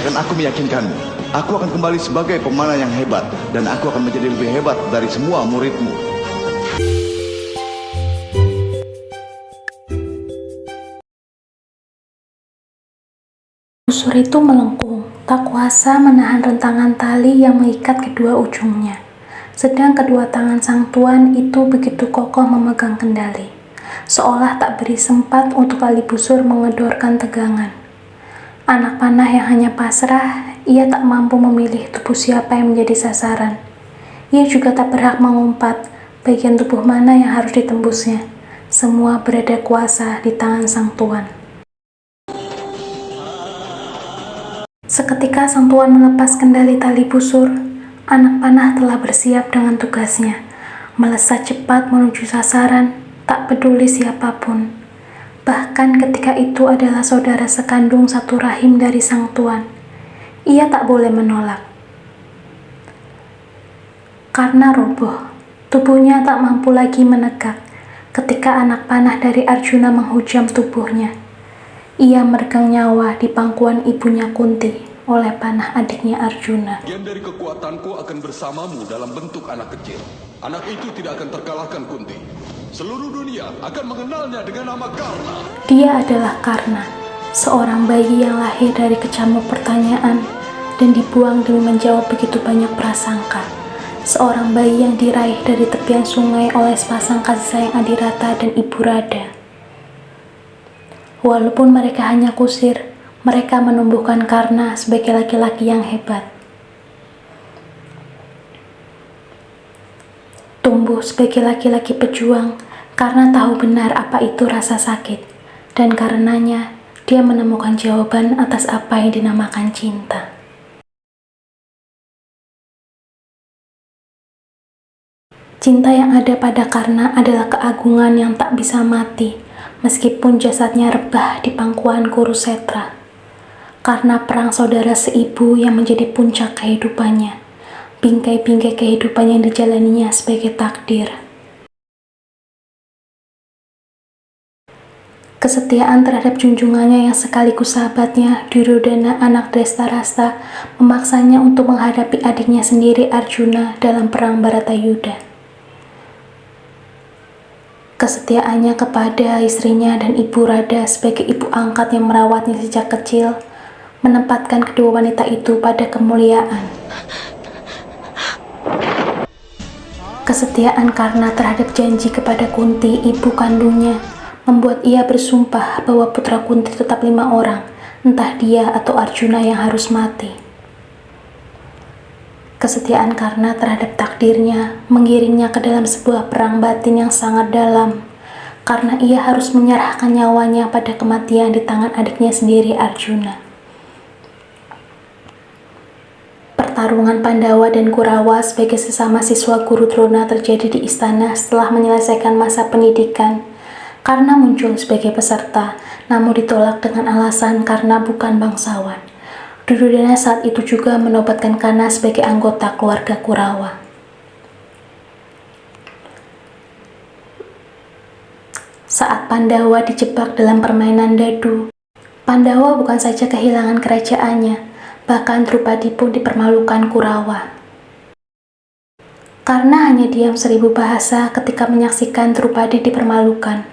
akan aku meyakinkanmu. Aku akan kembali sebagai pemanah yang hebat, dan aku akan menjadi lebih hebat dari semua muridmu. Busur itu melengkung, tak kuasa menahan rentangan tali yang mengikat kedua ujungnya. Sedang kedua tangan sang tuan itu begitu kokoh memegang kendali, seolah tak beri sempat untuk tali busur mengedorkan tegangan. Anak panah yang hanya pasrah, ia tak mampu memilih tubuh siapa yang menjadi sasaran. Ia juga tak berhak mengumpat bagian tubuh mana yang harus ditembusnya. Semua berada kuasa di tangan sang tuan. Seketika sang tuan melepas kendali tali busur, anak panah telah bersiap dengan tugasnya, melesat cepat menuju sasaran, tak peduli siapapun. Bahkan ketika itu adalah saudara sekandung satu rahim dari sang tuan, ia tak boleh menolak. Karena roboh, tubuhnya tak mampu lagi menegak ketika anak panah dari Arjuna menghujam tubuhnya. Ia meregang nyawa di pangkuan ibunya Kunti oleh panah adiknya Arjuna. Bagian dari kekuatanku akan bersamamu dalam bentuk anak kecil. Anak itu tidak akan terkalahkan Kunti. Seluruh dunia akan mengenalnya dengan nama Karna. Dia adalah Karna, seorang bayi yang lahir dari kecamuk pertanyaan dan dibuang demi menjawab begitu banyak prasangka. Seorang bayi yang diraih dari tepian sungai oleh sepasang kasih sayang Adirata dan Ibu Radha. Walaupun mereka hanya kusir, mereka menumbuhkan Karna sebagai laki-laki yang hebat. Tumbuh sebagai laki-laki pejuang karena tahu benar apa itu rasa sakit, dan karenanya dia menemukan jawaban atas apa yang dinamakan cinta. Cinta yang ada pada Karna adalah keagungan yang tak bisa mati, meskipun jasadnya rebah di pangkuan Kurusetra. Karena perang saudara seibu yang menjadi puncak kehidupannya, bingkai-bingkai kehidupan yang dijalaninya sebagai takdir. Kesetiaan terhadap junjungannya yang sekaligus sahabatnya, Duryodana anak Drestarasta, memaksanya untuk menghadapi adiknya sendiri Arjuna dalam perang Bharatayuddha. Kesetiaannya kepada istrinya dan Ibu Radha sebagai ibu angkat yang merawatnya sejak kecil, menempatkan kedua wanita itu pada kemuliaan. Kesetiaan Karna terhadap janji kepada Kunti, ibu kandungnya, membuat ia bersumpah bahwa putra Kunti tetap 5 orang, entah dia atau Arjuna yang harus mati. Kesetiaan Karna terhadap takdirnya mengiringnya ke dalam sebuah perang batin yang sangat dalam, karena ia harus menyerahkan nyawanya pada kematian di tangan adiknya sendiri Arjuna. Pertarungan Pandawa dan Kurawa sebagai sesama siswa guru Drona terjadi di istana setelah menyelesaikan masa pendidikan. Karna muncul sebagai peserta, namun ditolak dengan alasan karena bukan bangsawan. Duryodana saat itu juga menobatkan Karna sebagai anggota keluarga Kurawa. Saat Pandawa dijebak dalam permainan dadu, Pandawa bukan saja kehilangan kerajaannya, bahkan Drupadi pun dipermalukan Kurawa. Karna hanya diam 1000 bahasa ketika menyaksikan Drupadi dipermalukan.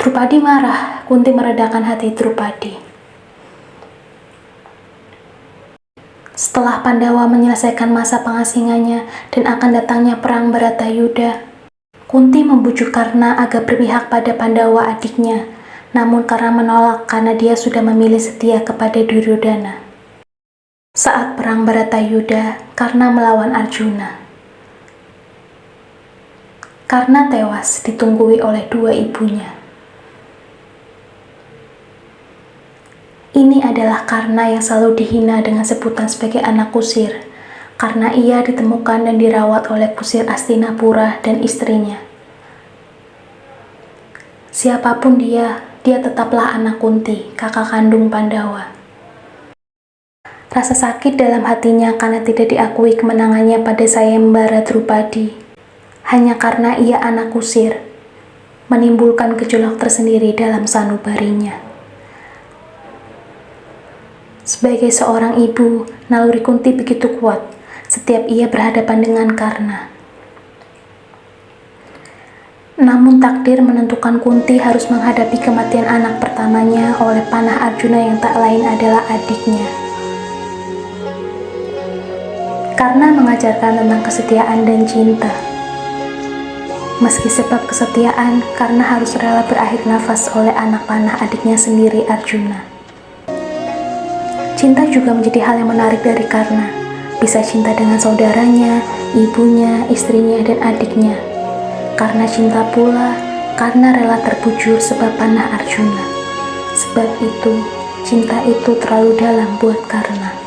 Drupadi marah, Kunti meredakan hati Drupadi. Setelah Pandawa menyelesaikan masa pengasingannya dan akan datangnya perang Bharatayuddha, Kunti membujuk Karna agar berpihak pada Pandawa adiknya, namun Karna menolak karena dia sudah memilih setia kepada Duryodana. Saat perang Bharatayuddha, Karna melawan Arjuna. Karna tewas ditunggui oleh 2 ibunya. Ini adalah Karna yang selalu dihina dengan sebutan sebagai anak kusir, karena ia ditemukan dan dirawat oleh kusir Astinapura dan istrinya. Siapapun dia tetaplah anak Kunti, kakak kandung Pandawa. Rasa sakit dalam hatinya karena tidak diakui kemenangannya pada Sayembara Drupadi, hanya karena ia anak kusir, menimbulkan gejolak tersendiri dalam sanubarinya. Sebagai seorang ibu, naluri Kunti begitu kuat setiap ia berhadapan dengan Karna. Namun takdir menentukan Kunti harus menghadapi kematian anak pertamanya oleh panah Arjuna yang tak lain adalah adiknya. Karna mengajarkan tentang kesetiaan dan cinta. Meski sebab kesetiaan, Karna harus rela berakhir nafas oleh anak panah adiknya sendiri, Arjuna. Cinta juga menjadi hal yang menarik dari Karna. Bisa cinta dengan saudaranya, ibunya, istrinya, dan adiknya. Karena cinta pula, Karna rela terbujur sebab panah Arjuna. Sebab itu, cinta itu terlalu dalam buat Karna.